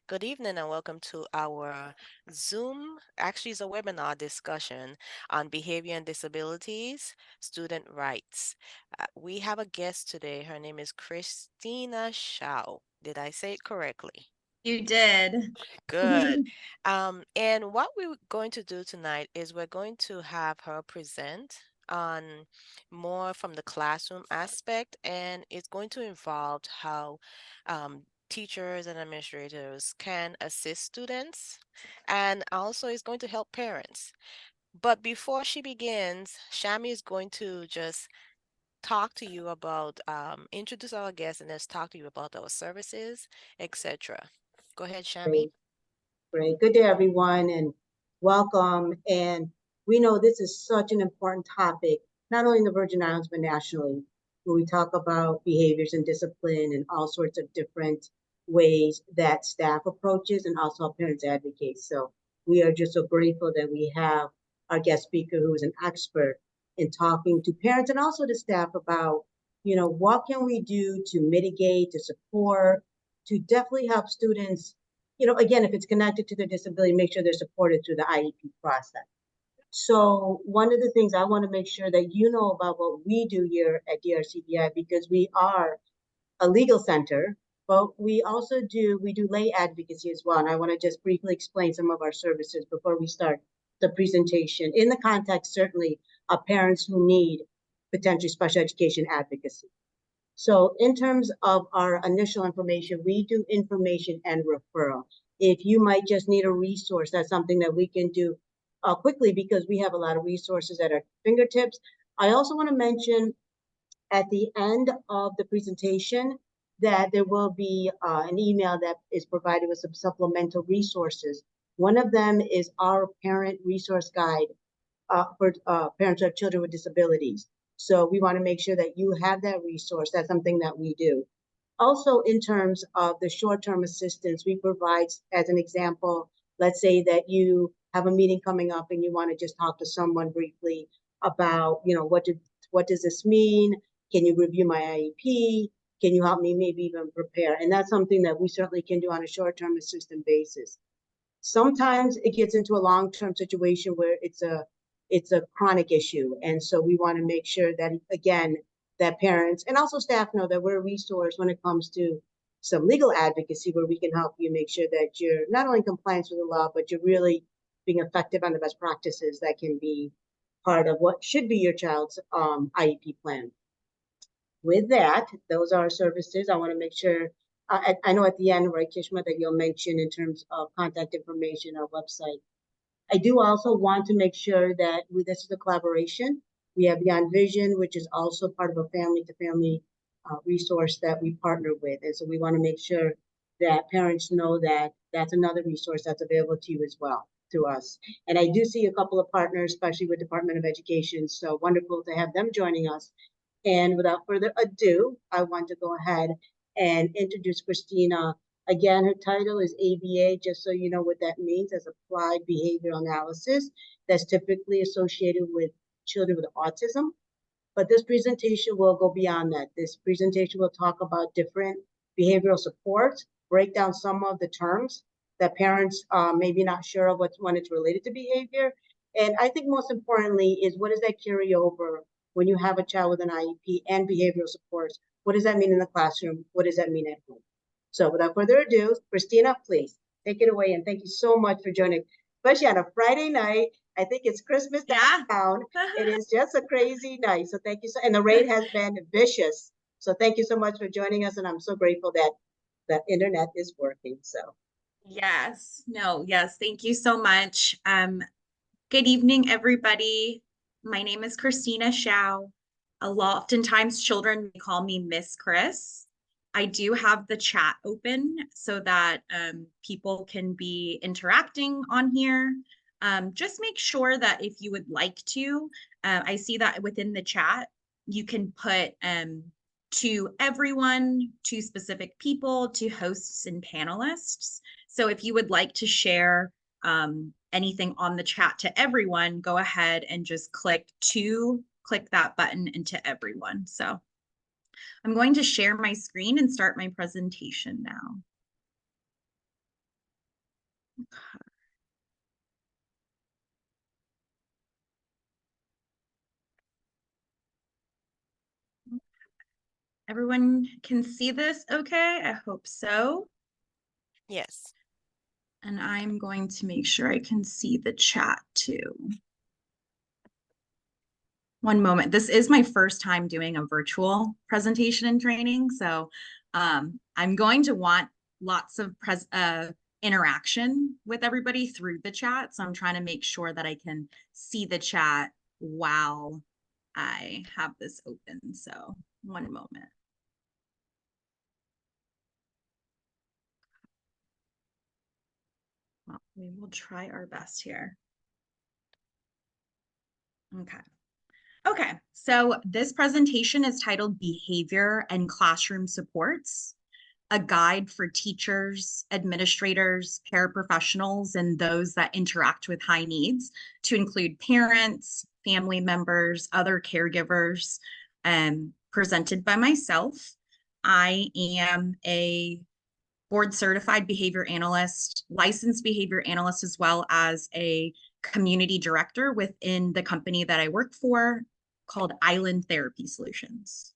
Good evening and welcome to our Zoom, actually it's a webinar discussion on behavior and disabilities, student rights. We have a guest today. Her name is Kristina Shiao. Did I say it correctly? You did. Good. And what we're going to do tonight is we're going to have her present on more from the classroom aspect, and it's going to involve how teachers and administrators can assist students, and also it's going to help parents. But before she begins, Shami is going to just talk to you about, introduce our guest, and then talk to you about our services, etc. Go ahead, Shami. Great, great. Good day, everyone, and welcome. And we know this is such an important topic, not only in the Virgin Islands, but nationally, when we talk about behaviors and discipline and all sorts of different ways that staff approaches and also parents advocate. So we are just so grateful that we have our guest speaker who is an expert in talking to parents and also to staff about, what can we do to mitigate, to support, to definitely help students again, if it's connected to their disability, make sure they're supported through the IEP process. So one of the things I want to make sure that you know about what we do here at DRCDI, because we are a legal center, but we do lay advocacy as well. And I want to just briefly explain some of our services before we start the presentation in the context, certainly, of parents who need potentially special education advocacy. So in terms of our initial information, we do information and referral. If you might just need a resource, that's something that we can do quickly because we have a lot of resources at our fingertips. I also want to mention at the end of the presentation that there will be an email that is provided with some supplemental resources. One of them is our parent resource guide for parents who have children with disabilities. So we want to make sure that you have that resource. That's something that we do. Also, in terms of the short-term assistance, we provide, as an example, let's say that you have a meeting coming up and you want to just talk to someone briefly about, what does this mean? Can you review my IEP? Can you help me maybe even prepare? And that's something that we certainly can do on a short-term assistant basis. Sometimes it gets into a long-term situation where it's a chronic issue. And so we want to make sure that, again, that parents and also staff know that we're a resource when it comes to some legal advocacy where we can help you make sure that you're not only in compliance with the law, but you're really being effective on the best practices that can be part of what should be your child's IEP plan. With that, those are our services. I want to make sure, I know at the end, right, Kishma, that you'll mention in terms of contact information, our website. I do also want to make sure that this is a collaboration. We have Beyond Vision, which is also part of a family-to-family resource that we partner with. And so we want to make sure that parents know that that's another resource that's available to you as well, to us. And I do see a couple of partners, especially with Department of Education. So wonderful to have them joining us. And without further ado, I want to go ahead and introduce Kristina. Again, her title is ABA, just so you know what that means, as Applied Behavioral Analysis. That's typically associated with children with autism. But this presentation will go beyond that. This presentation will talk about different behavioral supports, break down some of the terms that parents may be not sure of when it's related to behavior. And I think most importantly is what does that carry over when you have a child with an IEP and behavioral supports? What does that mean in the classroom? What does that mean at home? So without further ado, Kristina, please take it away. And thank you so much for joining, especially on a Friday night. I think it's Christmas downtown. It is just a crazy night. So thank you. And the raid has been vicious. So thank you so much for joining us. And I'm so grateful that the internet is working. So Yes. Thank you so much. Good evening, everybody. My name is Kristina Shiao. Oftentimes children may call me Miss Chris. I do have the chat open so that people can be interacting on here. Just make sure that if you would like to, I see that within the chat, you can put to everyone, to specific people, to hosts and panelists. So if you would like to share anything on the chat to everyone, go ahead and just click that button into everyone. So I'm going to share my screen and start my presentation now. Everyone can see this okay? I hope so. Yes. And I'm going to make sure I can see the chat too. One moment. This is my first time doing a virtual presentation and training, so I'm going to want lots of interaction with everybody through the chat. So I'm trying to make sure that I can see the chat while I have this open. So one moment. Well, we will try our best here. Okay. Okay, so this presentation is titled Behavior and Classroom Supports, a guide for teachers, administrators, paraprofessionals, and those that interact with high needs, to include parents, family members, other caregivers, presented by myself. I am a board certified behavior analyst, licensed behavior analyst, as well as a community director within the company that I work for called Island Therapy Solutions.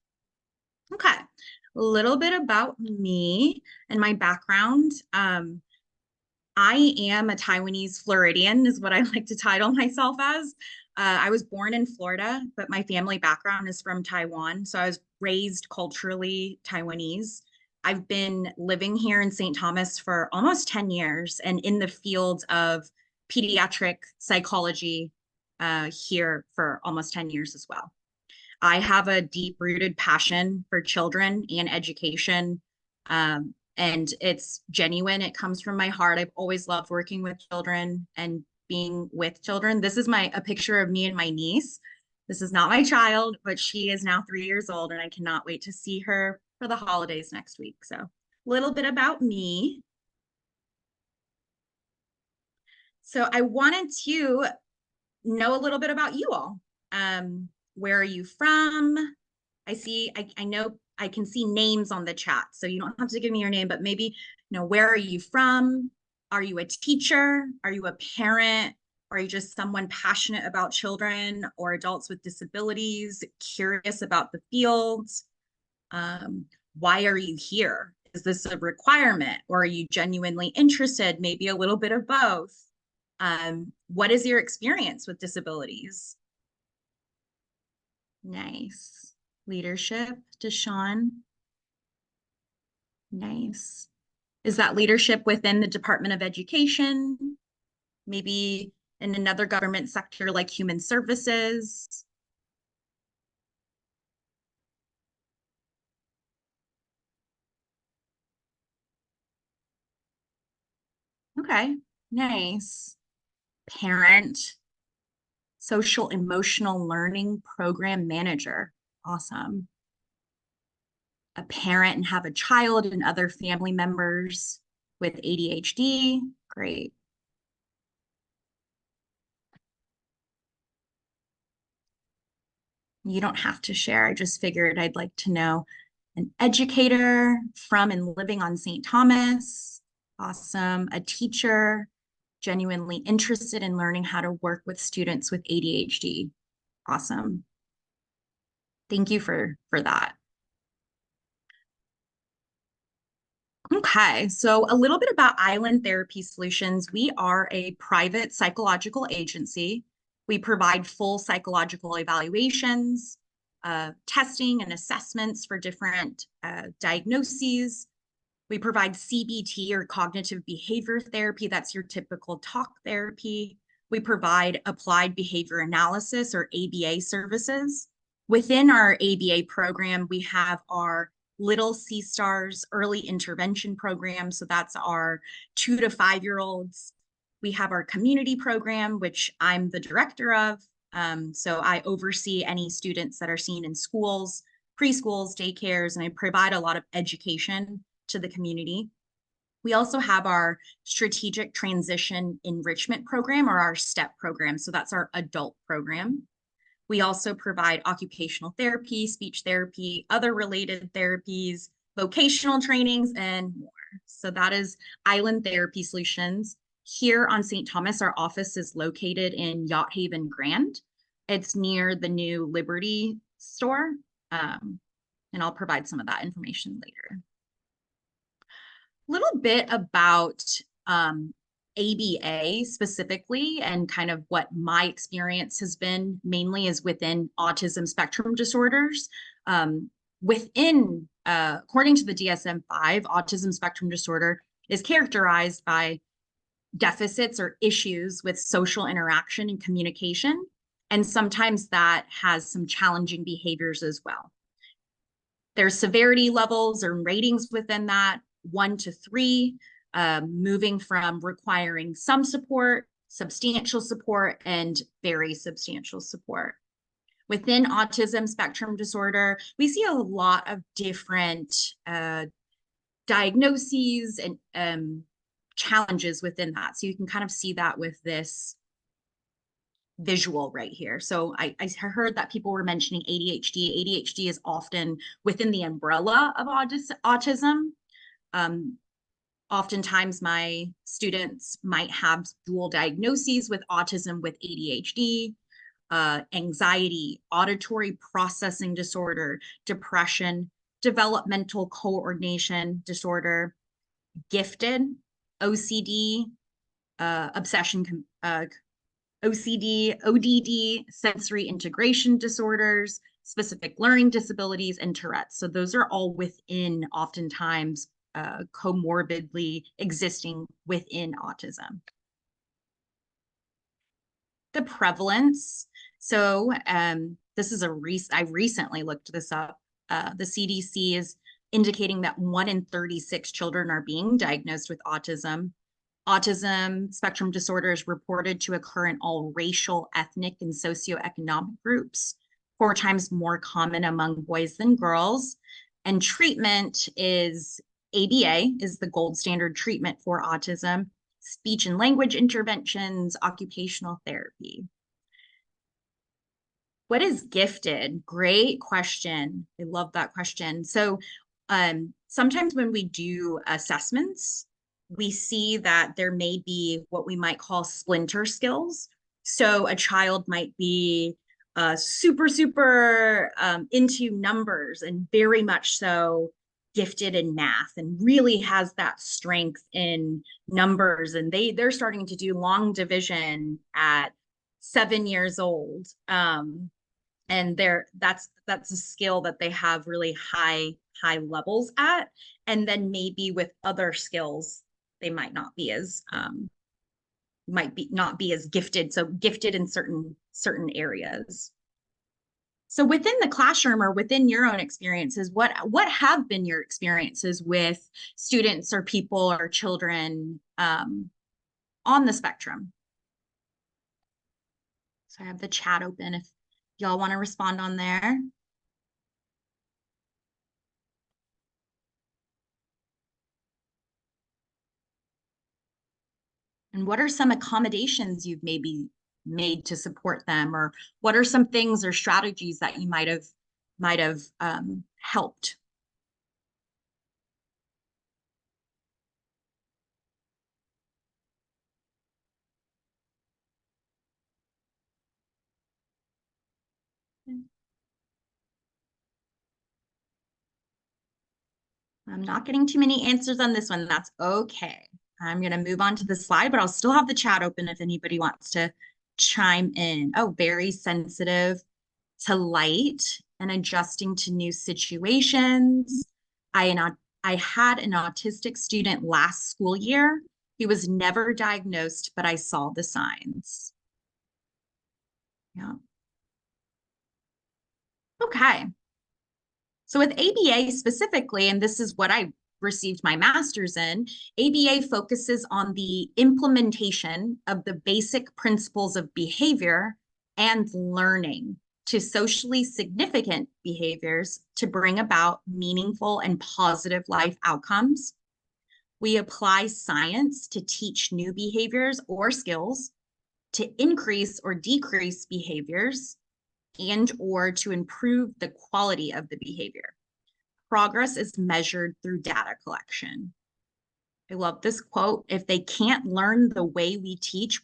Okay, a little bit about me and my background. I am a Taiwanese Floridian, is what I like to title myself as. I was born in Florida, but my family background is from Taiwan. So I was raised culturally Taiwanese. I've been living here in St. Thomas for almost 10 years and in the field of pediatric psychology here for almost 10 years as well. I have a deep-rooted passion for children and education, and it's genuine. It comes from my heart. I've always loved working with children and being with children. This is a picture of me and my niece. This is not my child, but she is now 3 years old, and I cannot wait to see her for the holidays next week. So a little bit about me. So I wanted to know a little bit about you all. Where are you from? I know I can see names on the chat, so you don't have to give me your name, but maybe, where are you from? Are you a teacher? Are you a parent? Are you just someone passionate about children or adults with disabilities, curious about the field? Why are you here? Is this a requirement, or are you genuinely interested? Maybe a little bit of both. What is your experience with disabilities? Nice. Leadership, Deshawn. Nice. Is that leadership within the Department of Education? Maybe in another government sector like human services? Okay, nice. Parent, social emotional learning program manager. Awesome. A parent and have a child and other family members with ADHD. Great. You don't have to share. I just figured I'd like to know. An educator from and living on St. Thomas. Awesome. A teacher, genuinely interested in learning how to work with students with ADHD. Awesome. Thank you for that. Okay, so a little bit about Island Therapy Solutions. We are a private psychological agency. We provide full psychological evaluations, testing and assessments for different diagnoses. We provide CBT, or cognitive behavior therapy. That's your typical talk therapy. We provide applied behavior analysis, or ABA services. Within our ABA program, we have our Little Sea Stars early intervention program. So that's our 2 to 5 year olds. We have our community program, which I'm the director of. So I oversee any students that are seen in schools, preschools, daycares, and I provide a lot of education to the community. We also have our strategic transition enrichment program, or our STEP program. So that's our adult program. We also provide occupational therapy, speech therapy, other related therapies, vocational trainings, and more. So that is Island Therapy Solutions. Here on St. Thomas, our office is located in Yacht Haven Grand. It's near the new Liberty store, and I'll provide some of that information later. A little bit about ABA specifically, and kind of what my experience has been mainly is within autism spectrum disorders. According to the DSM-5, autism spectrum disorder is characterized by deficits or issues with social interaction and communication, and sometimes that has some challenging behaviors as well. There's severity levels or ratings within that, 1 to 3, moving from requiring some support, substantial support, and very substantial support. Within autism spectrum disorder, we see a lot of different diagnoses and challenges within that. So you can kind of see that with this visual right here. So I heard that people were mentioning ADHD. ADHD is often within the umbrella of autism. Oftentimes my students might have dual diagnoses with autism with ADHD, anxiety, auditory processing disorder, depression, developmental coordination disorder, gifted, OCD, obsession, OCD, ODD, sensory integration disorders, specific learning disabilities, and Tourette's. So those are all within, oftentimes, comorbidly existing within autism. The prevalence. So this is I recently looked this up. The CDC is indicating that 1 in 36 children are being diagnosed with autism. Autism spectrum disorder is reported to occur in all racial, ethnic, and socioeconomic groups, 4 times more common among boys than girls. And treatment is ABA is the gold standard treatment for autism, speech and language interventions, occupational therapy. What is gifted? Great question. I love that question. So sometimes when we do assessments, we see that there may be what we might call splinter skills. So a child might be super into numbers and very much so gifted in math and really has that strength in numbers. And they're starting to do long division at 7 years old. And that's a skill that they have really high levels at. And then maybe with other skills, they might not be as gifted. So gifted in certain areas. So within the classroom or within your own experiences, what have been your experiences with students or people or children on the spectrum? So I have the chat open if y'all want to respond on there. And what are some accommodations you've maybe made to support them, or what are some things or strategies that you might have helped? I'm not getting too many answers on this one. That's okay. I'm going to move on to the slide, but I'll still have the chat open if anybody wants to chime in. Oh, very sensitive to light and adjusting to new situations. I had an autistic student last school year. He was never diagnosed, but I saw the signs. Yeah. Okay. So with ABA specifically, and this is what I received my master's in, ABA focuses on the implementation of the basic principles of behavior and learning to socially significant behaviors to bring about meaningful and positive life outcomes. We apply science to teach new behaviors or skills, to increase or decrease behaviors, and or to improve the quality of the behavior. Progress is measured through data collection. I love this quote. If they can't learn the way we teach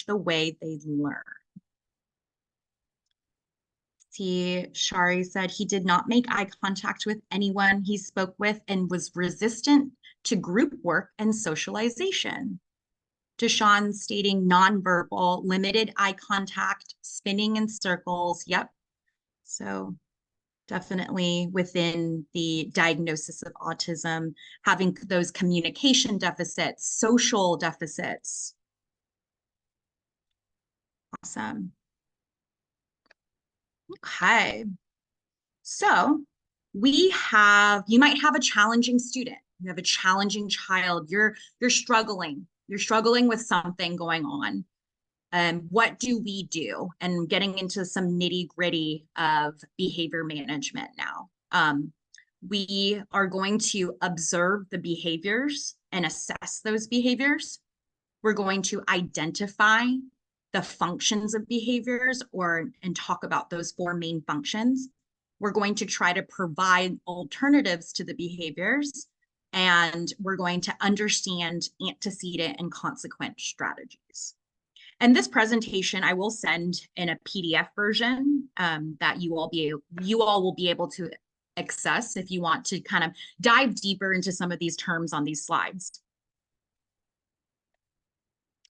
the way they learn. See, Shari said he did not make eye contact with anyone he spoke with and was resistant to group work and socialization. Deshawn stating nonverbal, limited eye contact, spinning in circles. Yep. So definitely within the diagnosis of autism, having those communication deficits, social deficits. Awesome. Okay. So you might have a challenging student. You have a challenging child. You're struggling. You're struggling with something going on. What do we do? And getting into some nitty gritty of behavior management now. We are going to observe the behaviors and assess those behaviors. We're going to identify the functions of behaviors and talk about those four main functions. We're going to try to provide alternatives to the behaviors, and we're going to understand antecedent and consequent strategies. And this presentation I will send in a PDF version that you all will be able to access if you want to kind of dive deeper into some of these terms on these slides.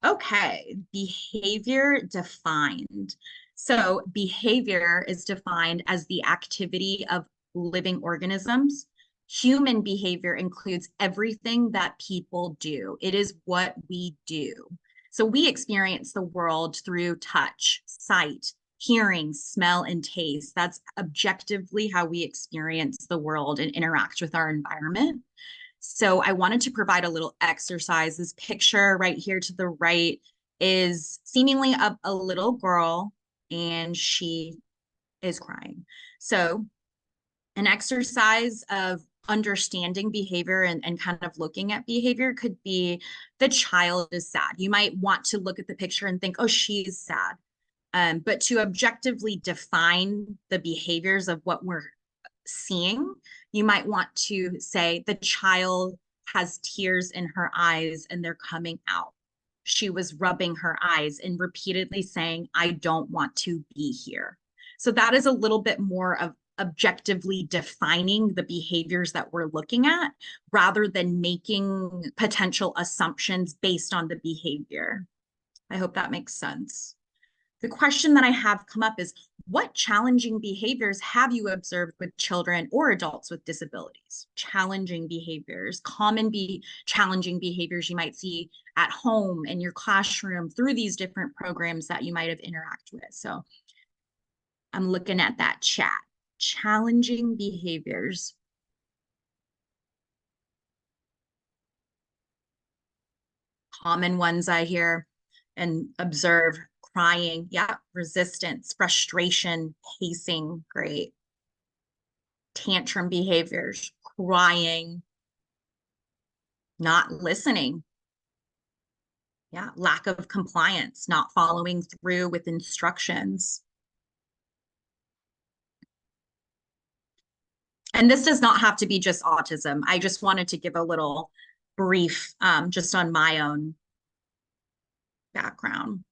Okay, behavior defined. So behavior is defined as the activity of living organisms. Human behavior includes everything that people do. It is what we do. So we experience the world through touch, sight, hearing, smell, and taste. That's objectively how we experience the world and interact with our environment. So I wanted to provide a little exercise. This picture right here to the right is seemingly a little girl, and she is crying. So an exercise of understanding behavior and kind of looking at behavior could be the child is sad. You might want to look at the picture and think, oh, she's sad. But to objectively define the behaviors of what we're seeing, you might want to say the child has tears in her eyes and they're coming out. She was rubbing her eyes and repeatedly saying, I don't want to be here. So that is a little bit more of objectively defining the behaviors that we're looking at rather than making potential assumptions based on the behavior. I hope that makes sense. The question that I have come up is, what challenging behaviors have you observed with children or adults with disabilities? Challenging behaviors, challenging behaviors you might see at home, in your classroom, through these different programs that you might have interacted with. So I'm looking at that chat. Challenging behaviors. Common ones I hear and observe: crying, yeah, resistance, frustration, pacing, great. Tantrum behaviors, crying, not listening, yeah, lack of compliance, not following through with instructions. And this does not have to be just autism. I just wanted to give a little brief just on my own background.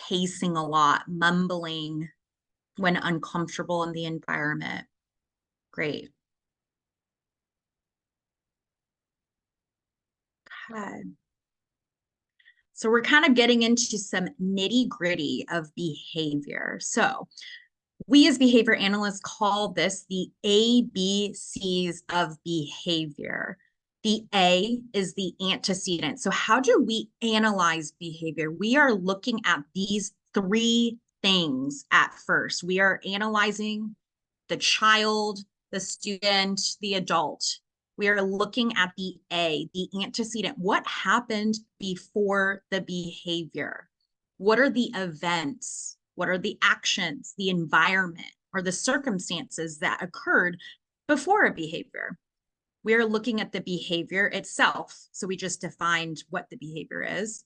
Pacing a lot, mumbling when uncomfortable in the environment. Great. Okay. So we're kind of getting into some nitty gritty of behavior. So we as behavior analysts call this the ABCs of behavior. The A is the antecedent. So how do we analyze behavior? We are looking at these three things at first. We are analyzing the child, the student, the adult. We are looking at the A, the antecedent. What happened before the behavior? What are the events? What are the actions, the environment, or the circumstances that occurred before a behavior? We are looking at the behavior itself. So we just defined what the behavior is.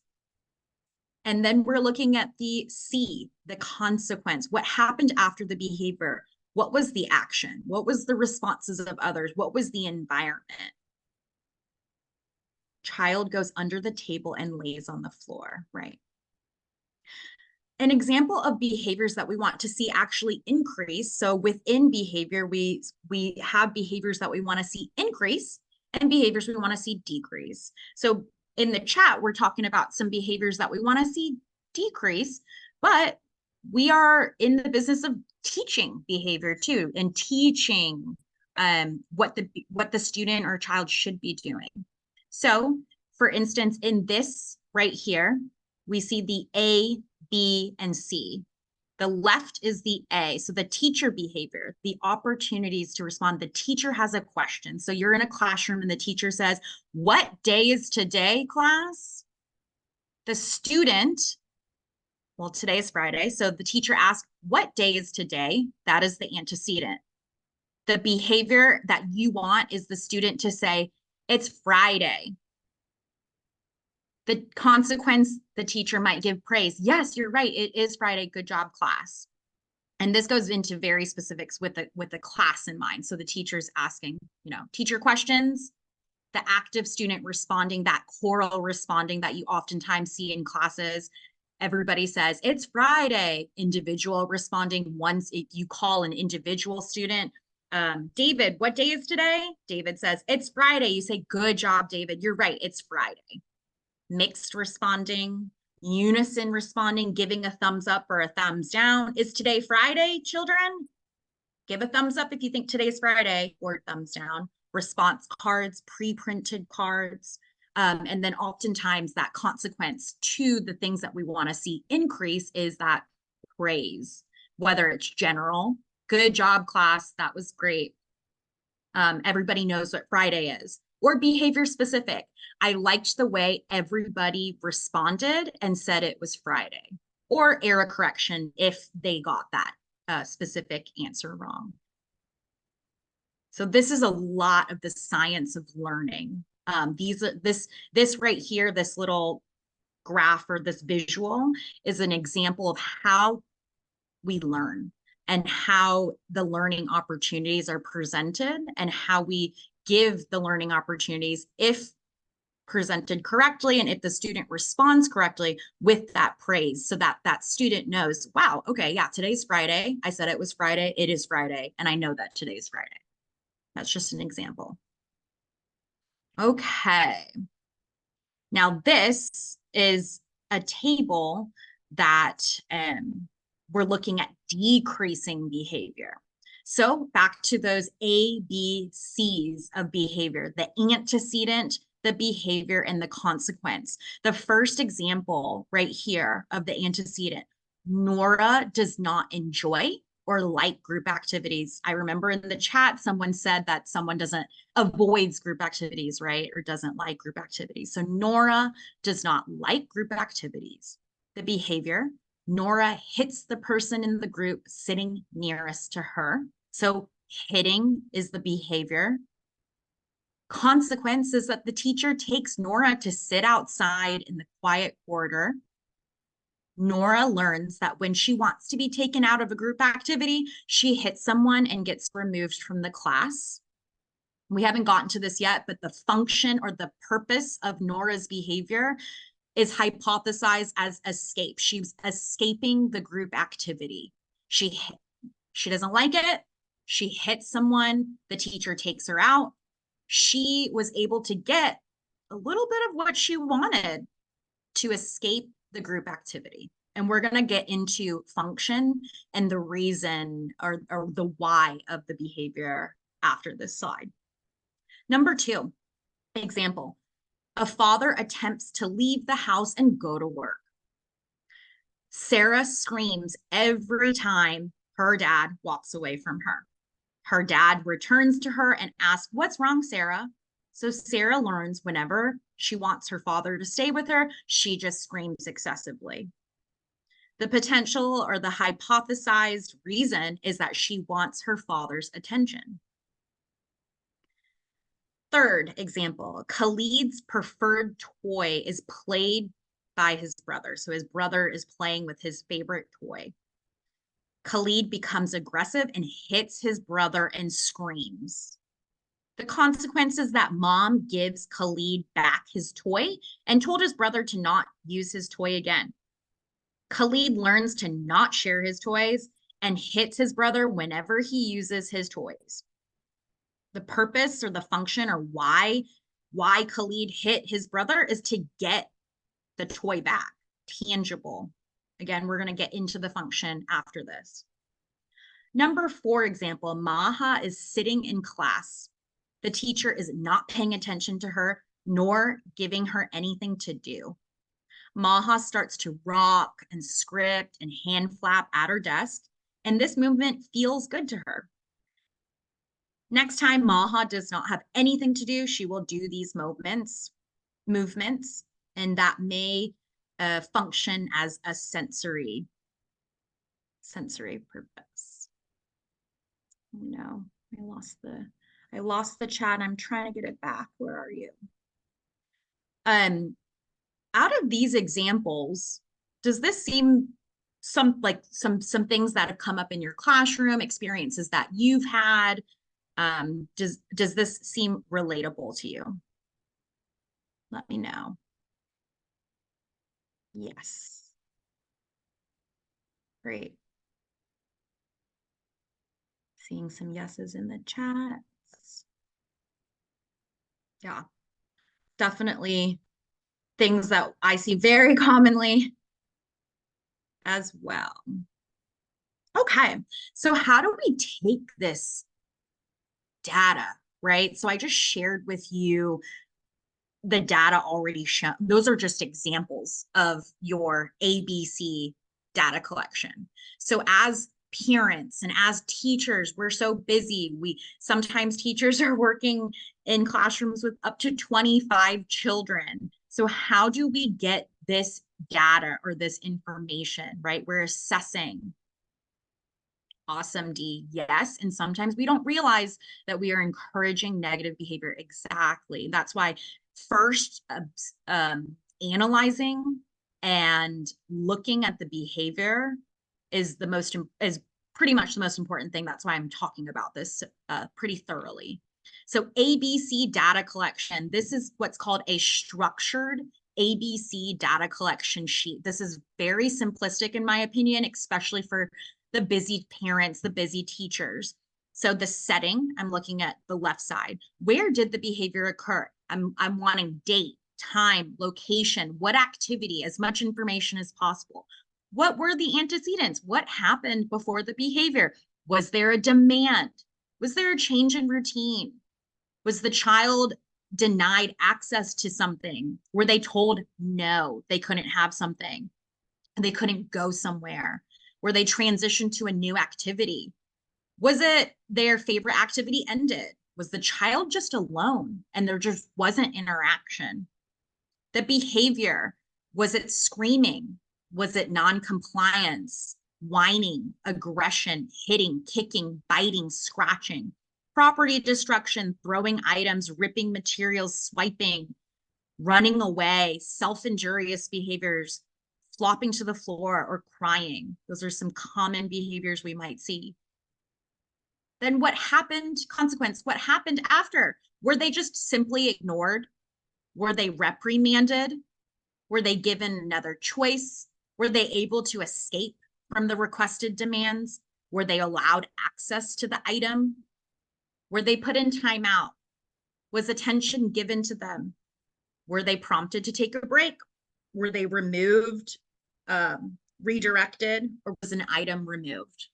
And then we're looking at the C, the consequence. What happened after the behavior? What was the action? What was the responses of others? What was the environment? Child goes under the table and lays on the floor, right? An example of behaviors that we want to see actually increase. So within behavior, we have behaviors that we want to see increase and behaviors we want to see decrease. So in the chat, we're talking about some behaviors that we want to see decrease, but we are in the business of teaching behavior too, and teaching what the student or child should be doing. So for instance, in this right here, we see the A, B, and C. The left is the A, so the teacher behavior, the opportunities to respond. The teacher has a question. So you're in a classroom and the teacher says, "What day is today, class?" The student, well, today is Friday, so the teacher asks, "What day is today?" That is the antecedent. The behavior that you want is the student to say, "It's Friday." The consequence, the teacher might give praise. "Yes, you're right. It is Friday. Good job, class." And this goes into very specifics with the class in mind. So the teacher's asking, teacher questions, the active student responding, that choral responding that you oftentimes see in classes. Everybody says, "It's Friday." Individual responding, once you call an individual student, "David, what day is today?" David says, "It's Friday." You say, "Good job, David. You're right. It's Friday." Mixed responding, unison responding, giving a thumbs up or a thumbs down. "Is today Friday, children?" Give a thumbs up if you think today's Friday, or thumbs down. Response cards, pre-printed cards. And then oftentimes that consequence to the things that we want to see increase is that praise, whether it's general, "Good job, class. That was great. Everybody knows what Friday is," or behavior specific. "I liked the way everybody responded and said it was Friday," or error correction if they got that specific answer wrong. So this is a lot of the science of learning. This right here, this little graph or this visual is an example of how we learn and how the learning opportunities are presented and how we give the learning opportunities if presented correctly and if the student responds correctly with that praise, so that that student knows, "Wow, okay, yeah, today's Friday. I said it was Friday. It is Friday. And I know that today's Friday." That's just an example. Okay. Now this is a table that we're looking at decreasing behavior. So back to those ABCs of behavior, the antecedent, the behavior, and the consequence. The first example right here of the antecedent, Nora does not enjoy or like group activities. I remember in the chat, someone said that someone avoids group activities, right? Or doesn't like group activities. So Nora does not like group activities. The behavior, Nora hits the person in the group sitting nearest to her. So hitting is the behavior. Consequence is that the teacher takes Nora to sit outside in the quiet corridor. Nora learns that when she wants to be taken out of a group activity, she hits someone and gets removed from the class. We haven't gotten to this yet, but the function or the purpose of Nora's behavior is hypothesized as escape. She's escaping the group activity. She doesn't like it. She hits someone. The teacher takes her out. She was able to get a little bit of what she wanted to escape the group activity. And we're going to get into function and the reason or the why of the behavior after this slide. Number 2, example. A father attempts to leave the house and go to work. Sarah screams every time her dad walks away from her. Her dad returns to her and asks, "What's wrong, Sarah?" So Sarah learns whenever she wants her father to stay with her, she just screams excessively. The potential or the hypothesized reason is that she wants her father's attention. Third example, Khalid's preferred toy is played by his brother. So his brother is playing with his favorite toy. Khalid becomes aggressive and hits his brother and screams. The consequence is that mom gives Khalid back his toy and told his brother to not use his toy again. Khalid learns to not share his toys and hits his brother whenever he uses his toys. The purpose or the function or why Khalid hit his brother is to get the toy back, tangible. Again, we're going to get into the function after this. Number 4 example, Maha is sitting in class. The teacher is not paying attention to her nor giving her anything to do. Maha starts to rock and script and hand flap at her desk, and this movement feels good to her. Next time Maha does not have anything to do, she will do these movements, and that may function as a sensory purpose. Oh no, I lost the chat. I'm trying to get it back. Where are you? Out of these examples, does this seem some things that have come up in your classroom, experiences that you've had? Does this seem relatable to you? Let me know. Yes. Great. Seeing some yeses in the chat. Yeah, definitely things that I see very commonly as well. Okay, so how do we take this data, right? So I just shared with you the data already shown. Those are just examples of your ABC data collection. So as parents and as teachers, we're so busy. Sometimes teachers are working in classrooms with up to 25 children. So how do we get this data or this information, right? We're assessing. Awesome, D. Yes. And sometimes we don't realize that we are encouraging negative behavior. Exactly. That's why first analyzing and looking at the behavior is pretty much the most important thing. That's why I'm talking about this pretty thoroughly. So ABC data collection, this is what's called a structured ABC data collection sheet. This is very simplistic in my opinion, especially for the busy parents, the busy teachers. So the setting, I'm looking at the left side. Where did the behavior occur? I'm wanting date, time, location, what activity, as much information as possible. What were the antecedents? What happened before the behavior? Was there a demand? Was there a change in routine? Was the child denied access to something? Were they told no, they couldn't have something? They couldn't go somewhere? Were they transitioned to a new activity? Was it their favorite activity ended? Was the child just alone and there just wasn't interaction? The behavior, was it screaming? Was it non-compliance, whining, aggression, hitting, kicking, biting, scratching, property destruction, throwing items, ripping materials, swiping, running away, self-injurious behaviors, flopping to the floor, or crying? Those are some common behaviors we might see. Then what happened? Consequence, what happened after? Were they just simply ignored? Were they reprimanded? Were they given another choice? Were they able to escape from the requested demands? Were they allowed access to the item? Were they put in timeout? Was attention given to them? Were they prompted to take a break? Were they removed, redirected, or was an item removed?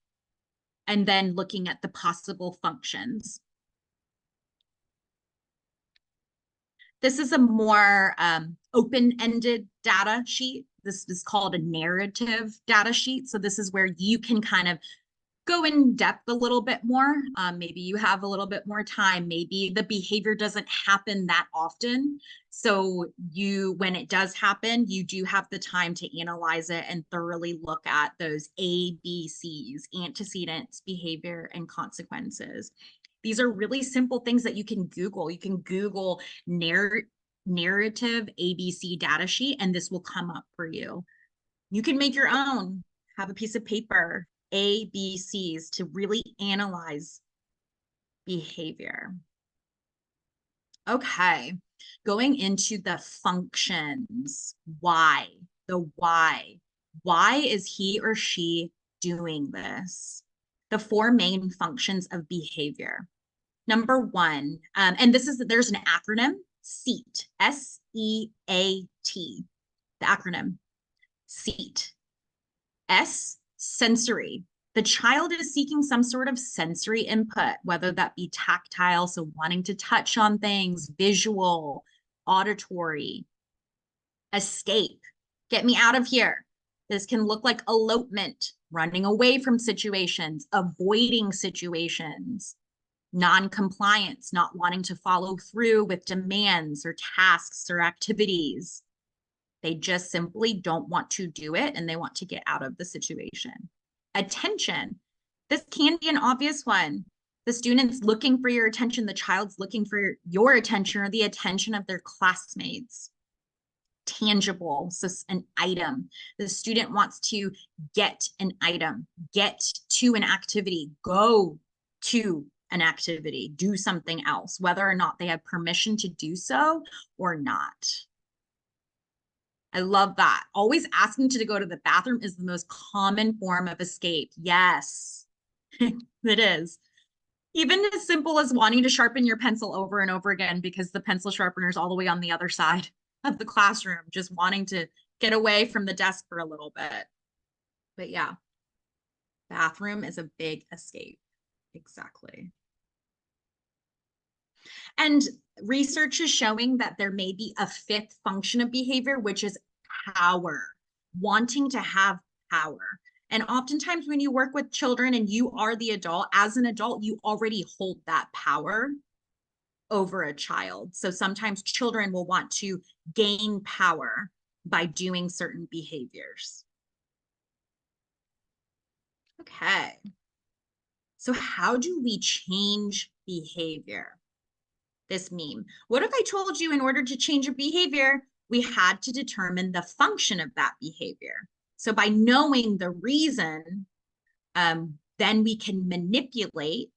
And then looking at the possible functions. This is a more open-ended data sheet. This is called a narrative data sheet. So this is where you can kind of go in depth a little bit more. Maybe you have a little bit more time. Maybe the behavior doesn't happen that often. So when it does happen, you do have the time to analyze it and thoroughly look at those ABCs, antecedents, behavior, and consequences. These are really simple things that you can Google. You can Google narrative ABC data sheet, and this will come up for you. You can make your own, have a piece of paper, ABCs to really analyze behavior. Okay, going into the functions. Why? The why. Why is he or she doing this? The four main functions of behavior. Number one, and there's an acronym, SEAT, SEAT, the acronym, SEAT. S, sensory. The child is seeking some sort of sensory input, whether that be tactile, so wanting to touch on things, visual, auditory. Escape, get me out of here. This can look like elopement, running away from situations, avoiding situations, non-compliance, not wanting to follow through with demands or tasks or activities. They just simply don't want to do it and they want to get out of the situation. Attention. This can be an obvious one. The student's looking for your attention. The child's looking for your attention or the attention of their classmates. Tangible, so an item. The student wants to get an item, get to an activity, go to an activity, do something else, whether or not they have permission to do so or not. I love that. Always asking to go to the bathroom is the most common form of escape. Yes, it is. Even as simple as wanting to sharpen your pencil over and over again because the pencil sharpener is all the way on the other side of the classroom, just wanting to get away from the desk for a little bit. But yeah, bathroom is a big escape. Exactly. And research is showing that there may be a fifth function of behavior, which is power, wanting to have power. And oftentimes when you work with children and you are the adult, as an adult, you already hold that power over a child. So sometimes children will want to gain power by doing certain behaviors. Okay. So how do we change behavior? This meme. What if I told you in order to change a behavior, we had to determine the function of that behavior? So by knowing the reason, then we can manipulate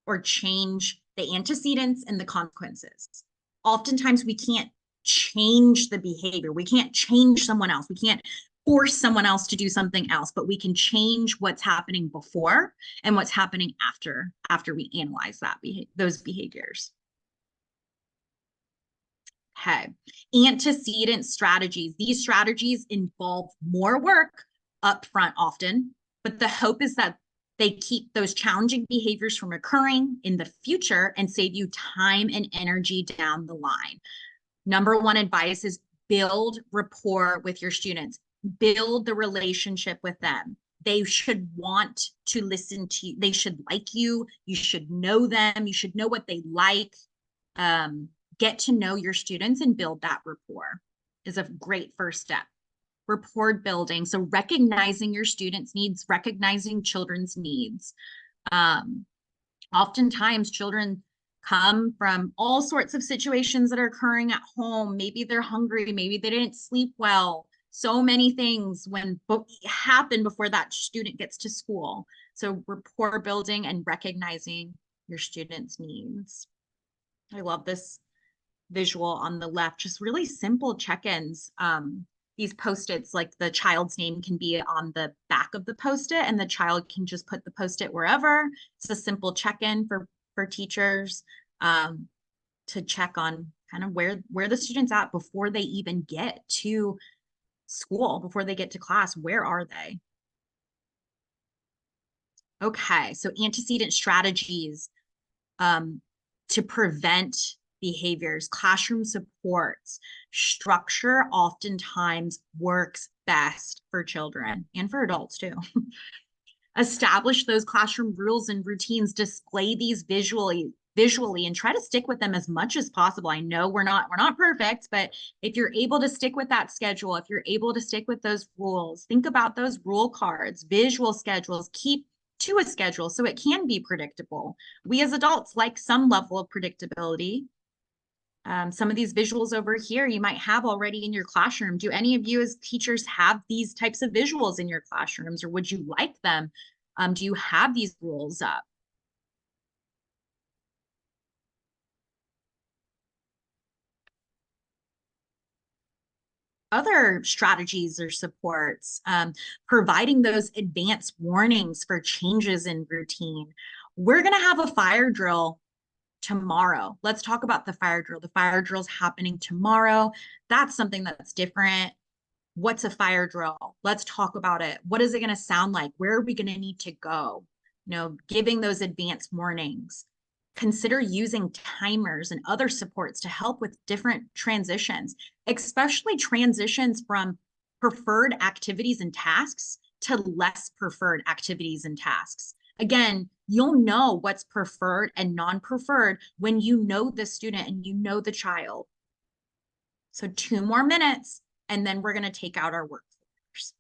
or change the antecedents and the consequences. Oftentimes we can't change the behavior. We can't change someone else. We can't force someone else to do something else, but we can change what's happening before and what's happening after we analyze those behaviors. Okay, antecedent strategies. These strategies involve more work upfront often, but the hope is that they keep those challenging behaviors from occurring in the future and save you time and energy down the line. Number one advice is build rapport with your students. Build the relationship with them. They should want to listen to you. They should like you. You should know them. You should know what they like. Get to know your students and build that rapport is a great first step. Rapport building, so recognizing your students' needs, recognizing children's needs. Oftentimes children come from all sorts of situations that are occurring at home. Maybe they're hungry, maybe they didn't sleep well. So many things happen before that student gets to school. So rapport building and recognizing your students' needs. I love this visual on the left, just really simple check-ins. These Post-its, like the child's name can be on the back of the Post-it and the child can just put the Post-it wherever. It's a simple check-in for teachers to check on kind of where the student's at before they even get to school, before they get to class. Where are they? Okay, so antecedent strategies to prevent behaviors, classroom supports, structure oftentimes works best for children and for adults too. Establish those classroom rules and routines, display these visually and try to stick with them as much as possible. I know we're not perfect, but if you're able to stick with that schedule, if you're able to stick with those rules, think about those rule cards, visual schedules, keep to a schedule so it can be predictable. We as adults like some level of predictability. Some of these visuals over here you might have already in your classroom. Do any of you as teachers have these types of visuals in your classrooms, or would you like them? Do you have these rules up? other strategies or supports, providing those advanced warnings for changes in routine. We're going to have a fire drill tomorrow. Let's talk about the fire drill. The fire drill is happening tomorrow. That's something that's different. What's a fire drill? Let's talk about it. What is it going to sound like? Where are we going to need to go? You know, giving those advanced warnings. Consider using timers and other supports to help with different transitions, especially transitions from preferred activities and tasks to less preferred activities and tasks. Again, you'll know what's preferred and non-preferred when you know the student and you know the child. So 2 more minutes, and then we're going to take out our work folders.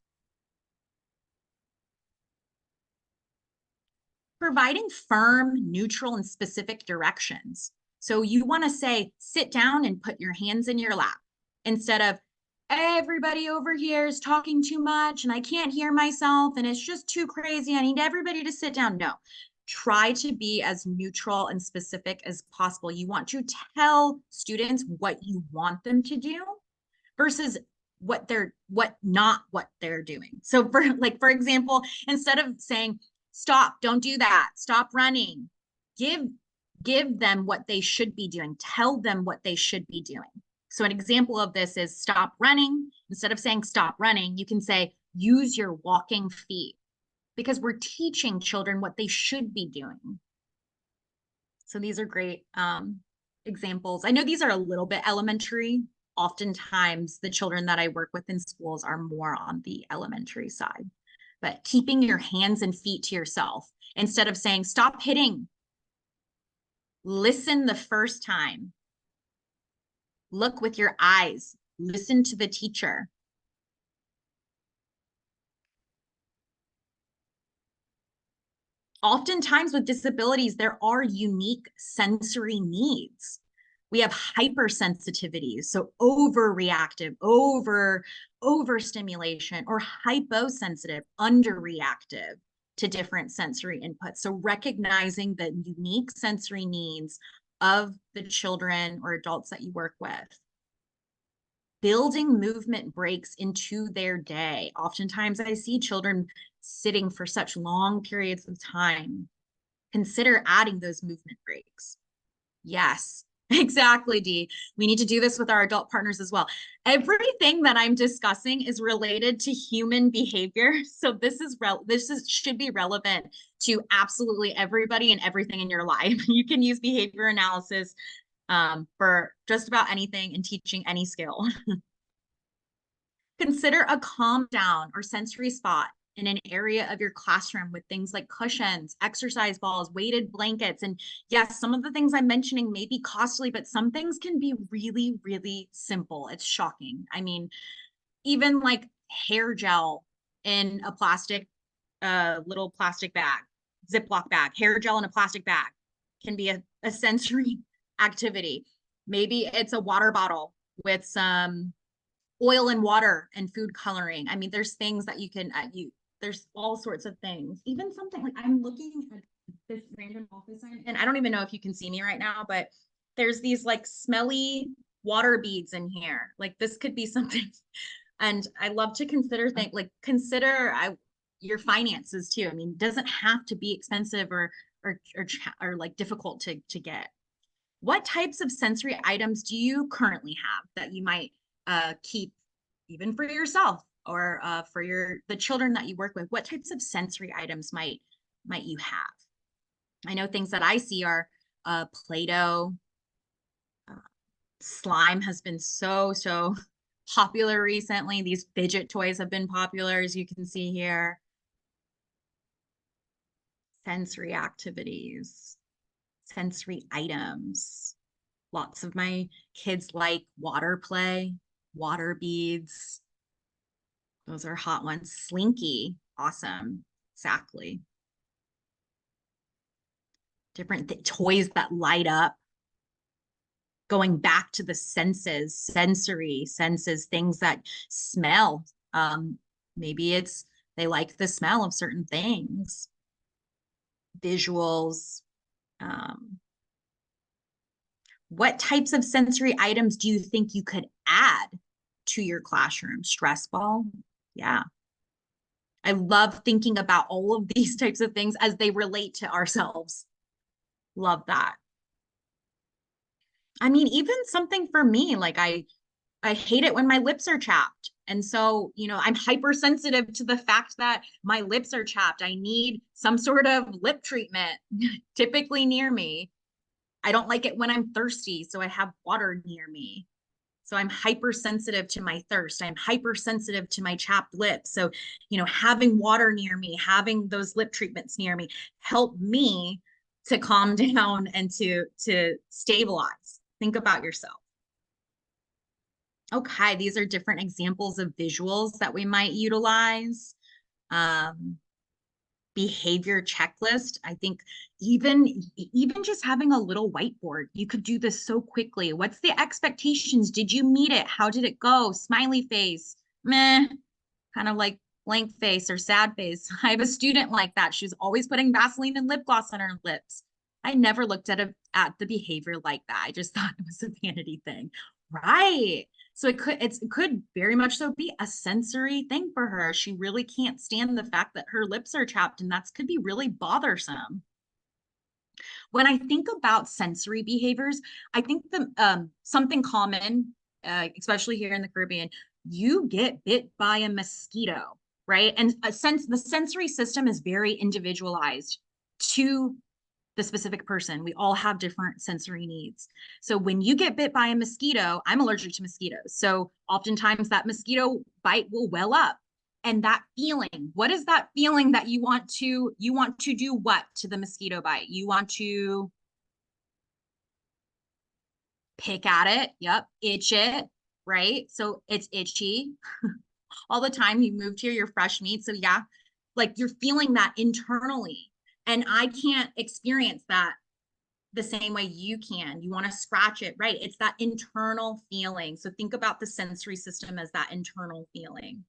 Providing firm, neutral, and specific directions. So you want to say, sit down and put your hands in your lap instead of everybody over here is talking too much and I can't hear myself and it's just too crazy. I need everybody to sit down. No, try to be as neutral and specific as possible. You want to tell students what you want them to do versus what they're doing. So for example, instead of saying, stop, don't do that, stop running, give them what they should be doing, tell them what they should be doing. So an example of this is stop running. Instead of saying stop running, you can say use your walking feet, because we're teaching children what they should be doing. So these are great examples. I know these are a little bit elementary. Oftentimes the children that I work with in schools are more on the elementary side, but keeping your hands and feet to yourself instead of saying stop hitting. Listen the first time. Look with your eyes. Listen to the teacher. Oftentimes with disabilities, there are unique sensory needs. We have hypersensitivities, so overreactive, overstimulation, or hyposensitive, underreactive to different sensory inputs. So recognizing the unique sensory needs of the children or adults that you work with. Building movement breaks into their day. Oftentimes I see children sitting for such long periods of time. Consider adding those movement breaks. Yes, exactly, Dee. We need to do this with our adult partners as well. Everything that I'm discussing is related to human behavior. So this should be relevant to absolutely everybody and everything in your life. You can use behavior analysis for just about anything and teaching any skill. Consider a calm down or sensory spot in an area of your classroom with things like cushions, exercise balls, weighted blankets. And yes, some of the things I'm mentioning may be costly, but some things can be really, really simple. It's shocking. I mean, even like hair gel in a plastic, little plastic bag, Ziploc bag, hair gel in a plastic bag can be a sensory activity. Maybe it's a water bottle with some oil and water and food coloring. I mean, there's things that you can, there's all sorts of things. Even something like I'm looking at this random office sign, and I don't even know if you can see me right now, but there's these like smelly water beads in here. Like this could be something. And I love to consider things like your finances too. I mean, it doesn't have to be expensive or like difficult to get. What types of sensory items do you currently have that you might keep even for yourself or for the children that you work with? What types of sensory items might you have? I know things that I see are Play-Doh. Slime has been so popular recently. These fidget toys have been popular, as you can see here. Sensory activities, sensory items. Lots of my kids like water play, water beads. Those are hot ones. Slinky, awesome, exactly. Different toys that light up. Going back to the senses, sensory senses, things that smell. Maybe they like the smell of certain things. Visuals. What types of sensory items do you think you could add to your classroom. Stress ball. Yeah. I love thinking about all of these types of things as they relate to ourselves. Love that. I mean, even something for me, like I hate it when my lips are chapped. And so, you know, I'm hypersensitive to the fact that my lips are chapped. I need some sort of lip treatment typically near me. I don't like it when I'm thirsty, so I have water near me. So I'm hypersensitive to my thirst. I'm hypersensitive to my chapped lips. So, you know, having water near me, having those lip treatments near me help me to calm down and to stabilize. Think about yourself. Okay, these are different examples of visuals that we might utilize. Behavior checklist. I think even just having a little whiteboard, you could do this so quickly. What's the expectations? Did you meet it? How did it go? Smiley face, meh, kind of like blank face or sad face. I have a student like that. She's always putting Vaseline and lip gloss on her lips. I never looked at the behavior like that. I just thought it was a vanity thing. Right. So it could very much so be a sensory thing for her. She really can't stand the fact that her lips are chapped, and that could be really bothersome. When I think about sensory behaviors, I think something common, especially here in the Caribbean, you get bit by a mosquito, right? And the sensory system is very individualized to the specific person. We all have different sensory needs. So when you get bit by a mosquito, I'm allergic to mosquitoes. So oftentimes that mosquito bite will well up. And that feeling, what is that feeling that you want to do what to the mosquito bite? You want to pick at it. Yep. Itch it, right? So it's itchy all the time. You moved here, you're fresh meat. So yeah, like you're feeling that internally. And I can't experience that the same way you can. You want to scratch it, right? It's that internal feeling. So think about the sensory system as that internal feeling.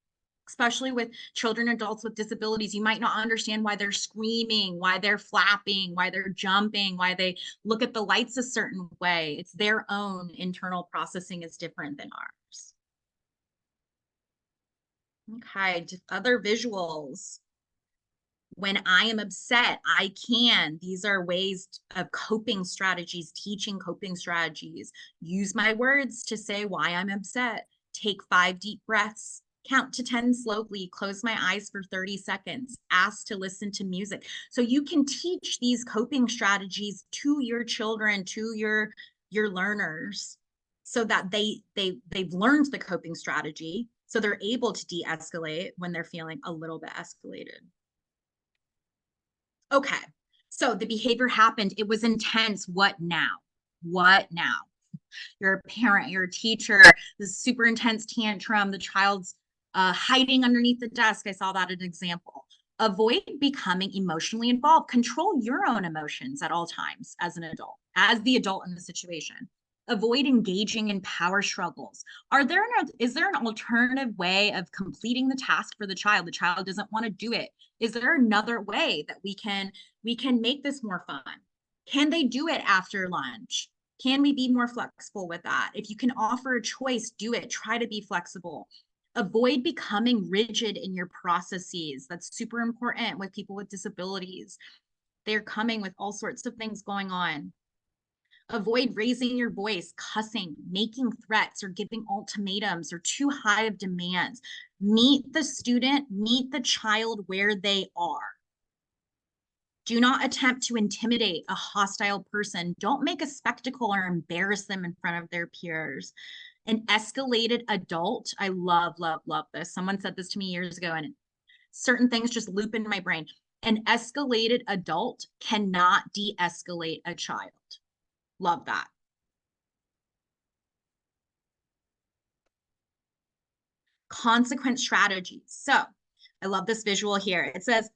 Especially with children and adults with disabilities, you might not understand why they're screaming, why they're flapping, why they're jumping, why they look at the lights a certain way. It's their own internal processing is different than ours. Okay, other visuals. When I am upset, I can. These are ways of coping strategies, teaching coping strategies. Use my words to say why I'm upset. Take 5 deep breaths. Count to 10 slowly. Close my eyes for 30 seconds. Ask to listen to music. So you can teach these coping strategies to your children, to your learners, so that they've learned the coping strategy, so they're able to de-escalate when they're feeling a little bit escalated. Okay, so the behavior happened. It was intense. What now? What now? You're a parent, you're a teacher, this super intense tantrum, the child's hiding underneath the desk. I saw that as an example. Avoid becoming emotionally involved. Control your own emotions at all times as an adult, as the adult in the situation. Avoid engaging in power struggles. Is there an alternative way of completing the task for the child? The child doesn't want to do it. Is there another way that we can make this more fun? Can they do it after lunch? Can we be more flexible with that? If you can offer a choice, do it. Try to be flexible. Avoid becoming rigid in your processes. That's super important with people with disabilities. They're coming with all sorts of things going on. Avoid raising your voice, cussing, making threats, or giving ultimatums or too high of demands. Meet the student, meet the child where they are. Do not attempt to intimidate a hostile person. Don't make a spectacle or embarrass them in front of their peers. An escalated adult, I love, love, love this. Someone said this to me years ago, and certain things just loop in my brain. An escalated adult cannot de-escalate a child. Love that. Consequence strategies. So I love this visual here. It says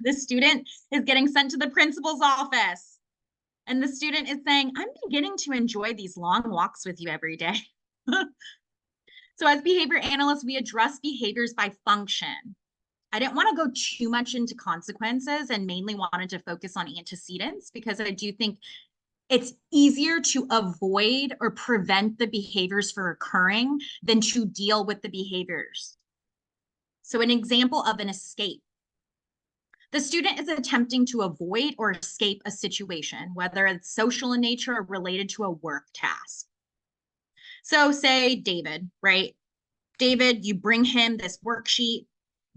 the student is getting sent to the principal's office. And the student is saying, I'm beginning to enjoy these long walks with you every day. So as behavior analysts, we address behaviors by function. I didn't want to go too much into consequences and mainly wanted to focus on antecedents, because I do think It's easier to avoid or prevent the behaviors from occurring than to deal with the behaviors. So an example of an escape. The student is attempting to avoid or escape a situation, whether it's social in nature or related to a work task. So say David, right? David, you bring him this worksheet.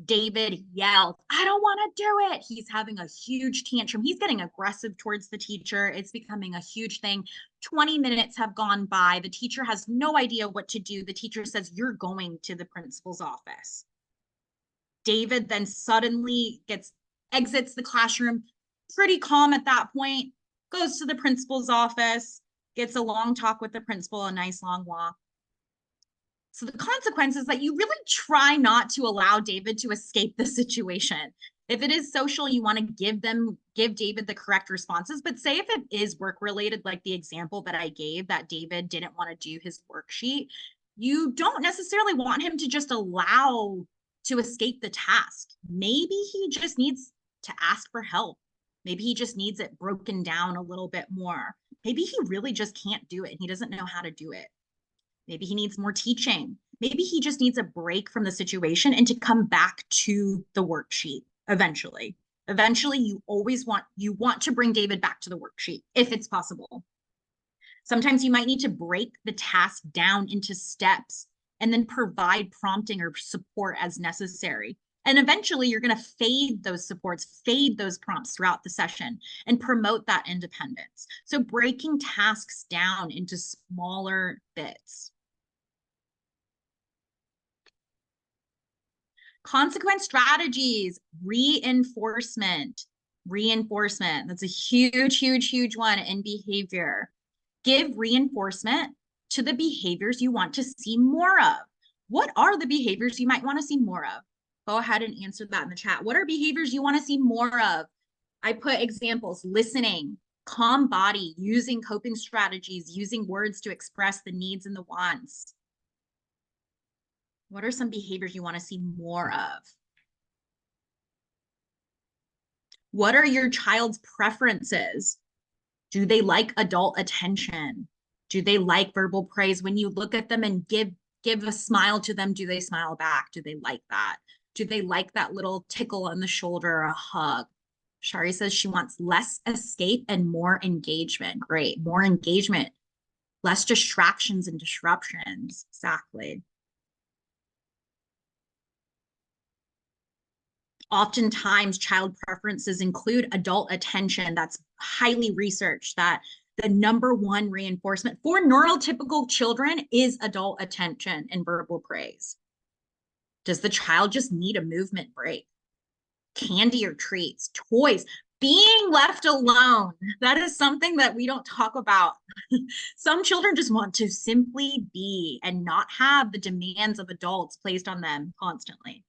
David yells, I don't want to do it. He's having a huge tantrum. He's getting aggressive towards the teacher. It's becoming a huge thing. 20 minutes have gone by. The teacher has no idea what to do. The teacher says, you're going to the principal's office. David then suddenly exits the classroom, pretty calm at that point, goes to the principal's office, gets a long talk with the principal, a nice long walk. So the consequence is that you really try not to allow David to escape the situation. If it is social, you want to give David the correct responses. But say if it is work related, like the example that I gave, that David didn't want to do his worksheet, you don't necessarily want him to just allow to escape the task. Maybe he just needs to ask for help. Maybe he just needs it broken down a little bit more. Maybe he really just can't do it and he doesn't know how to do it. Maybe he needs more teaching. Maybe he just needs a break from the situation and to come back to the worksheet eventually. Eventually, you want to bring David back to the worksheet if it's possible. Sometimes you might need to break the task down into steps and then provide prompting or support as necessary. And eventually you're going to fade those supports, fade those prompts throughout the session and promote that independence. So breaking tasks down into smaller bits. Consequence strategies, reinforcement. Reinforcement, that's a huge, huge, huge one in behavior. Give reinforcement to the behaviors you want to see more of. What are the behaviors you might want to see more of? Go ahead and answer that in the chat. What are behaviors you want to see more of? I put examples: listening, calm body, using coping strategies, using words to express the needs and the wants. What are some behaviors you want to see more of? What are your child's preferences? Do they like adult attention? Do they like verbal praise? When you look at them and give a smile to them, do they smile back? Do they like that? Do they like that little tickle on the shoulder or a hug? Shari says she wants less escape and more engagement. Great, more engagement, less distractions and disruptions. Exactly. Oftentimes, child preferences include adult attention. That's highly researched, that the #1 reinforcement for neurotypical children is adult attention and verbal praise. Does the child just need a movement break? Candy or treats, toys, being left alone. That is something that we don't talk about. Some children just want to simply be and not have the demands of adults placed on them constantly.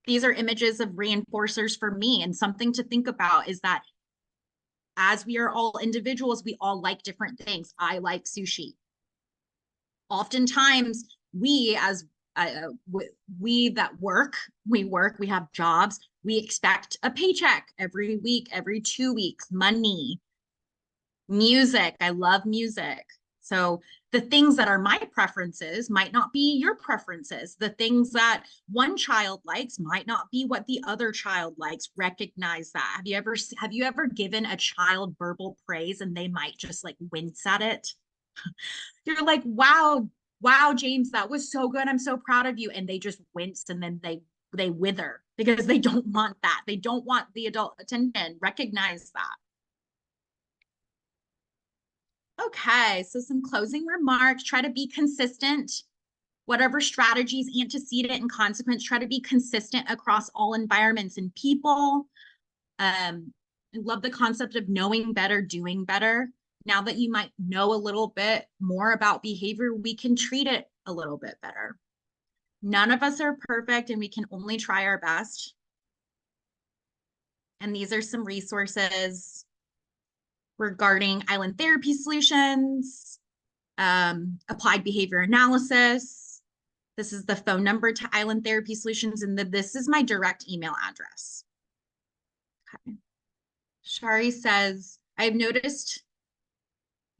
These are images of reinforcers for me, and something to think about is that as we are all individuals, we all like different things. I like sushi. Oftentimes, we as we that work, we have jobs, we expect a paycheck every week, every 2 weeks, money, music. I love music. So the things that are my preferences might not be your preferences. The things that one child likes might not be what the other child likes. Recognize that. Have you ever given a child verbal praise and they might just like wince at it? You're like, wow, James, that was so good. I'm so proud of you. And they just wince and then they wither because they don't want that. They don't want the adult attention. Recognize that. Okay, so some closing remarks. Try to be consistent. Whatever strategies, antecedent and consequence, try to be consistent across all environments and people. I love the concept of knowing better, doing better. Now that you might know a little bit more about behavior, we can treat it a little bit better. None of us are perfect and we can only try our best. And these are some resources regarding island therapy solutions, applied behavior analysis. This is the phone number to Island Therapy Solutions, and this is my direct email address. Okay. Shari says, I've noticed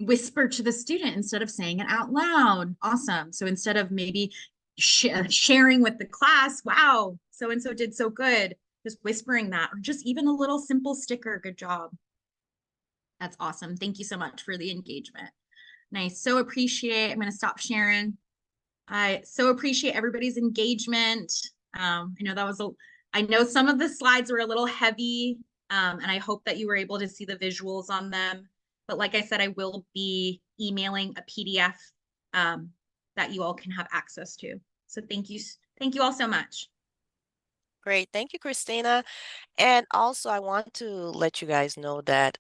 whisper to the student instead of saying it out loud. Awesome. So instead of maybe sharing with the class, wow, so-and-so did so good, just whispering that, or just even a little simple sticker, good job. That's awesome. Thank you so much for the engagement. Nice. So appreciate, I'm going to stop sharing. I so appreciate everybody's engagement. I know that was I know some of the slides were a little heavy, and I hope that you were able to see the visuals on them. But like I said, I will be emailing a PDF that you all can have access to. So thank you all so much. Great. Thank you, Kristina. And also, I want to let you guys know that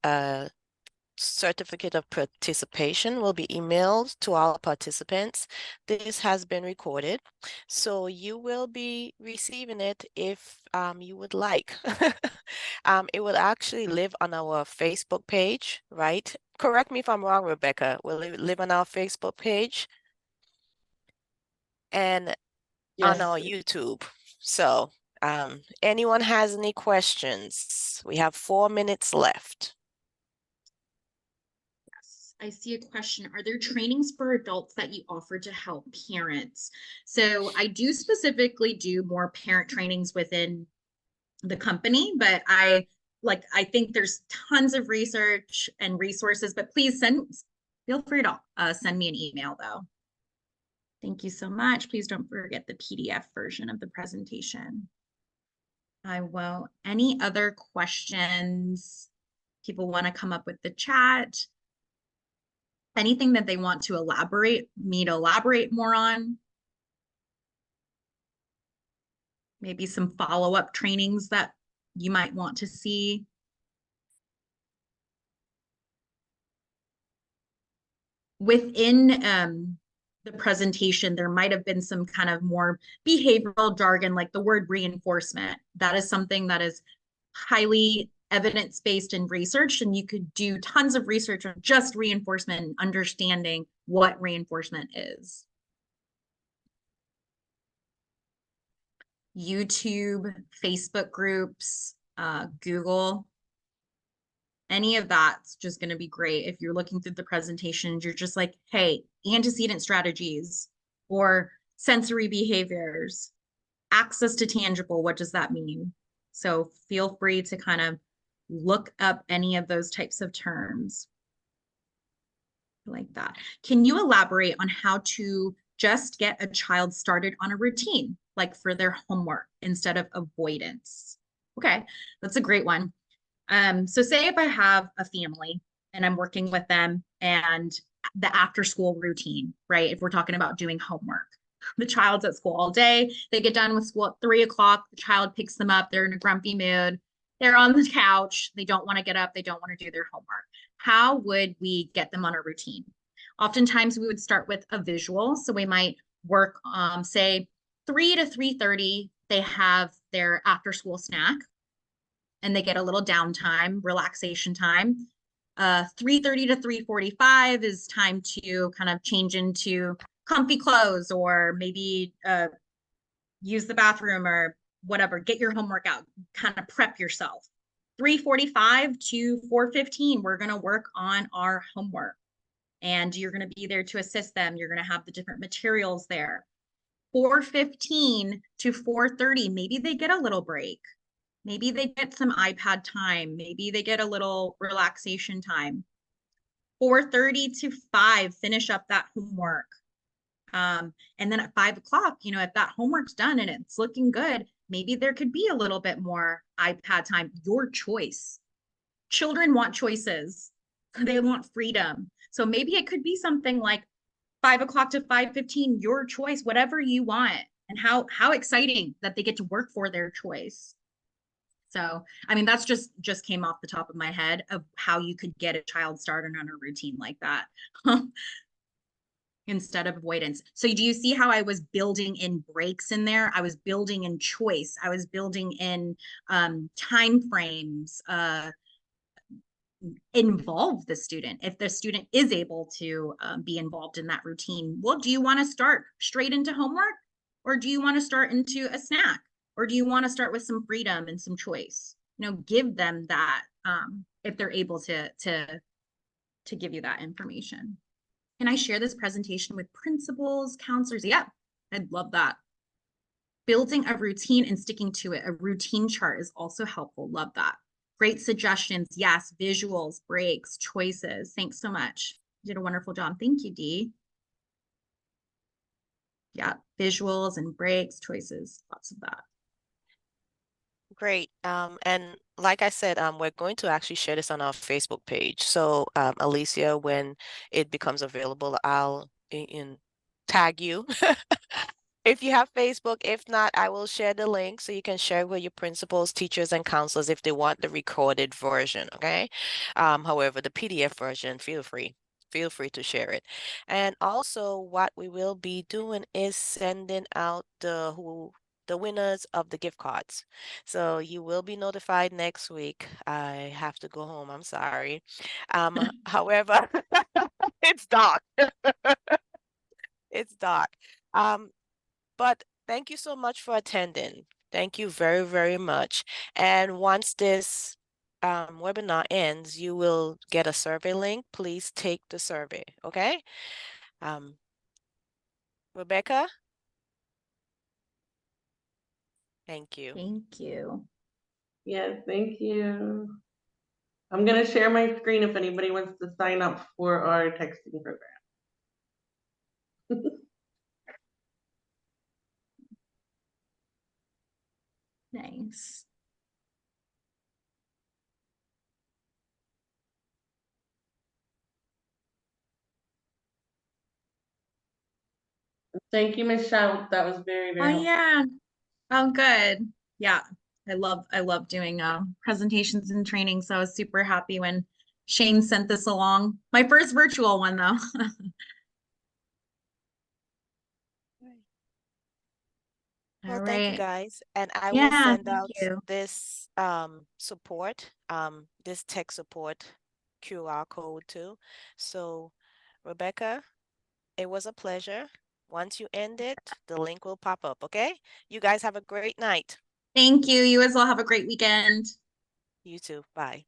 certificate of participation will be emailed to all participants. This has been recorded, so you will be receiving it if you would like. It will actually live on our Facebook page, right? Correct me if I'm wrong, Rebecca. Will it live on our Facebook page and on our YouTube? So anyone has any questions? We have 4 minutes left. I see a question. Are there trainings for adults that you offer to help parents? So I do specifically do more parent trainings within the company, but I think there's tons of research and resources, but please feel free to send me an email though. Thank you so much. Please don't forget the PDF version of the presentation. I will. Any other questions? People want to come up with the chat. Anything that they want to me to elaborate more on? Maybe some follow-up trainings that you might want to see. Within the presentation, there might have been some kind of more behavioral jargon, like the word reinforcement. That is something that is highly evidence-based and research, and you could do tons of research on just reinforcement and understanding what reinforcement is. YouTube, Facebook groups, Google, any of that's just going to be great. If you're looking through the presentations, you're just like, hey, antecedent strategies or sensory behaviors, access to tangible, what does that mean? So feel free to kind of look up any of those types of terms like that. Can you elaborate on how to just get a child started on a routine, like for their homework instead of avoidance? Okay, that's a great one. So say if I have a family and I'm working with them and the after school routine, right? If we're talking about doing homework, the child's at school all day, they get done with school at 3 o'clock, the child picks them up, they're in a grumpy mood, they're on the couch, they don't want to get up, they don't want to do their homework. How would we get them on a routine? Oftentimes we would start with a visual. So we might work, say 3 to 3:30, they have their after school snack and they get a little downtime, relaxation time. 3:30 to 3:45 is time to kind of change into comfy clothes or maybe use the bathroom or whatever, get your homework out, kind of prep yourself. 3:45 to 4:15, we're going to work on our homework and you're going to be there to assist them. You're going to have the different materials there. 4:15 to 4:30, maybe they get a little break. Maybe they get some iPad time. Maybe they get a little relaxation time. 4:30 to 5, finish up that homework. And then at 5 o'clock, if that homework's done and it's looking good, maybe there could be a little bit more iPad time, your choice. Children want choices. They want freedom. So maybe it could be something like 5 o'clock to 5:15, your choice, whatever you want. And how exciting that they get to work for their choice. So, I mean, that's just came off the top of my head of how you could get a child started on a routine like that instead of avoidance. So do you see how I was building in breaks in there? I was building in choice. I was building in time frames, involve the student. If the student is able to be involved in that routine, well, do you want to start straight into homework or do you want to start into a snack? Or do you want to start with some freedom and some choice? Give them that if they're able to to give you that information. Can I share this presentation with principals, counselors? Yeah, I'd love that. Building a routine and sticking to it. A routine chart is also helpful. Love that. Great suggestions. Yes, visuals, breaks, choices. Thanks so much. You did a wonderful job. Thank you, Dee. Yeah, visuals and breaks, choices, lots of that. Great. And like I said, we're going to actually share this on our Facebook page. So, Alicia, when it becomes available, I'll tag you. If you have Facebook. If not, I will share the link so you can share with your principals, teachers, and counselors if they want the recorded version, okay? However, the PDF version, feel free. Feel free to share it. And also, what we will be doing is sending out the winners of the gift cards. So you will be notified next week. I have to go home. I'm sorry. However, it's dark. It's dark. Um, but thank you so much for attending. Thank you very, very much. And once this webinar ends, you will get a survey link. Please take the survey, okay? Rebecca? Thank you. Thank you. Yes, thank you. I'm going to share my screen if anybody wants to sign up for our texting program. Nice. Thank you, Ms. Shiao. That was very, very helpful. Yeah. Oh, good. Yeah. I love doing presentations and training. So I was super happy when Shane sent this along. My first virtual one though. Well, All thank you right. guys. And I will Yeah, send thank out you. this support, this tech support QR code too. So, Rebecca, it was a pleasure. Once you end it, the link will pop up, okay? You guys have a great night. Thank you. You as well have a great weekend. You too. Bye.